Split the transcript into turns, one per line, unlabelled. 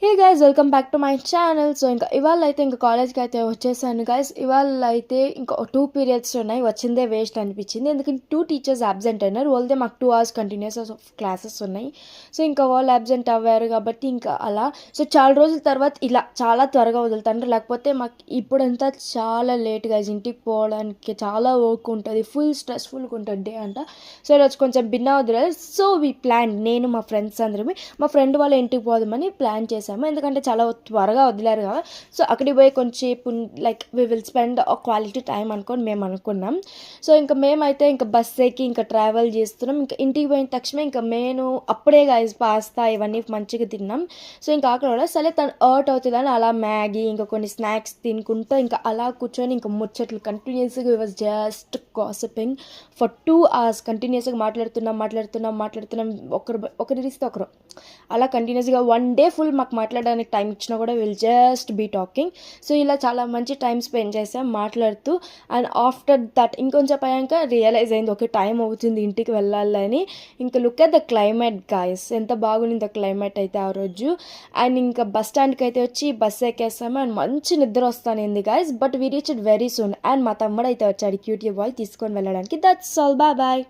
Hey guys welcome back to my channel. So ఇంకా ఇవాళ అయితే ఇంకా కాలేజ్కి అయితే వచ్చేసాను గైస్. ఇవాళ అయితే ఇంకా 2 పీరియడ్స్ ఉన్నాయి, వచ్చిందే వేస్ట్ అనిపించింది. ఎందుకంటే 2 టీచర్స్ అబ్సెంట్ అయినారు. వాళ్ళదే మాకు 2 hours కంటిన్యూస్ క్లాసెస్ ఉన్నాయి. సో ఇంకా వాళ్ళు అబ్సెంట్ అవ్వారు కాబట్టి ఇంకా అలా. సో చాలా రోజుల తర్వాత ఇలా చాలా త్వరగా వదులుతాను, లేకపోతే మాకు ఇప్పుడంతా చాలా లేట్ గైస్. ఇంటికి పోవడానికి చాలా వర్క్ ఉంటుంది, ఫుల్ స్ట్రెస్ఫుల్గా ఉంటుంది డే అంట. సో ఈరోజు కొంచెం భిన్న వదిలేదు. సో వీ ప్లాన్, నేను మా ఫ్రెండ్స్ అందరమే మా ఫ్రెండ్ వాళ్ళ ఇంటికి పోదామని ప్లాన్ చేశాము. ఎందుకంటే చాలా త్వరగా వదిలేరు కదా. సో అక్కడికి పోయి కొంచెంసేపు like we will spend quality time అనుకొని మేము అనుకున్నాం. సో ఇంకా మేమైతే ఇంకా బస్ ఎక్కి ఇంకా ట్రావెల్ చేస్తున్నాం. ఇంకా ఇంటికి పోయిన తక్షణమే ఇంకా నేను అప్పుడే గైస్ పాస్తా ఇవన్నీ మంచిగా తిన్నాం. సో ఇంకా ఆకలి కూడా సరే తను అర్ట్ అవుతుందని అలా మ్యాగీ ఇంకా కొన్ని స్నాక్స్ తినుకుంటూ ఇంకా అలా కూర్చొని ఇంకా ముచ్చట్లు కంటిన్యూస్గా was just gossiping for 2 hours కంటిన్యూస్గా మాట్లాడుతున్నాం. ఒకరి ఇస్తే ఒకరు అలా కంటిన్యూస్గా 1 day ఫుల్ మాకు మాట్లాడడానికి టైం ఇచ్చినా కూడా will just be talking. So ఇలా చాలా మంచి టైం స్పెండ్ చేసాం మాట్లాడుతూ. అండ్ ఆఫ్టర్ దట్ ఇంకొంచెం అయ్యాక రియలైజ్ అయింది, ఓకే టైం అవుతుంది ఇంటికి వెళ్ళాలని. ఇంకా look at the climate guys, ఎంత బాగుంది క్లైమేట్ అయితే ఆ రోజు. అండ్ ఇంకా బస్ స్టాండ్కి అయితే వచ్చి బస్ ఎక్కేస్తాము అండ్ మంచి నిద్ర వస్తానింది guys. But we reach it very soon. And మా తమ్ముడు అయితే వచ్చాడు, క్యూటీ బాయ్ తీసుకొని వెళ్ళడానికి. That's all, bye bye.